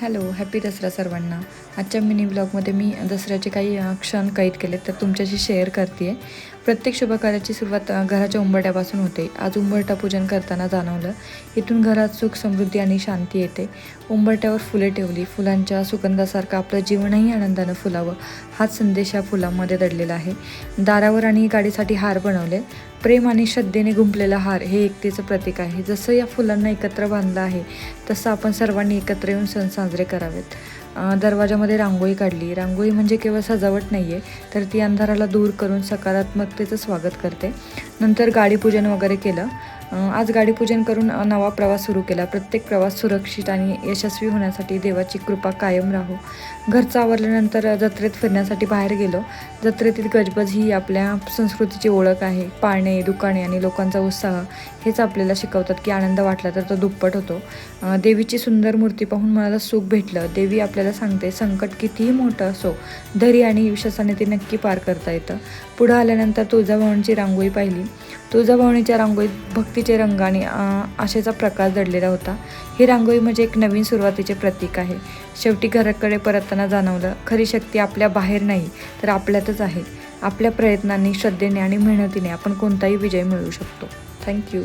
Hello, happy Dussehra सर्वांना. आजच्या mini ब्लॉगमध्ये मी दसऱ्याचे काही क्षण कैद केले तर तुमच्याशी शेअर करते आहे. प्रत्येक शुभकार्याची सुरुवात घराच्या उंबरठ्यापासून होते. आज उंबरठा पूजन करताना जाणवलं, इथून घरात सुख, समृद्धी आणि शांती येते. उंबरठ्यावर फुले ठेवली. फुलांच्या सुगंधासारखं आपलं जीवनही आनंदानं फुलावं, हाच संदेश या फुलांमध्ये दडलेला आहे. दारावर आणि गाडीसाठी हार बनवले. प्रेम आणि श्रद्धेने गुंफलेला हार हे एकतेचं प्रतीक आहे. जसं या फुलांना एकत्र बांधलं आहे, तसं आपण सर्वांनी एकत्र येऊन सण साजरे करावेत. दरवाजामध्ये रांगोळी काढली. रांगोळी म्हणजे केवळ सजावट नाही आहे, तर ती अंधाराला दूर करून सकारात्मकतेचं स्वागत करते. नंतर गाडीपूजन वगैरे केलं. आज गाडीपूजन करून नवा प्रवास सुरू केला. प्रत्येक प्रवास सुरक्षित आणि यशस्वी होण्यासाठी देवाची कृपा कायम राहो. घरचं आवरल्यानंतर जत्रेत फिरण्यासाठी बाहेर गेलो. जत्रेतील गजबज ही आपल्या संस्कृतीची ओळख आहे. पाळणे, दुकाने आणि लोकांचा उत्साह हेच आपल्याला शिकवतात की आनंद वाटला तर तो दुप्पट होतो. देवीची सुंदर मूर्ती पाहून मला सुख भेटलं. देवी आपल्याला सांगते, संकट कितीही मोठं असो, धैर्य आणि विश्वासाने ते नक्की पार करता येतं. पुढं आल्यानंतर तुळजाभवानीची रांगोळी पाहिली. तुळजाभवानीच्या रांगोळीत भक्तीचे रंग आणि आशेचा प्रकाश दडलेला होता. ही रांगोळी म्हणजे एक नवीन सुरुवातीचे प्रतीक आहे. शेवटी घराकडे परतताना जाणवलं, खरी शक्ती आपल्या बाहेर नाही, तर आपल्यातच आहे. आपल्या प्रयत्नांनी, श्रद्धेने आणि मेहनतीने आपण कोणताही विजय मिळवू शकतो. थँक्यू.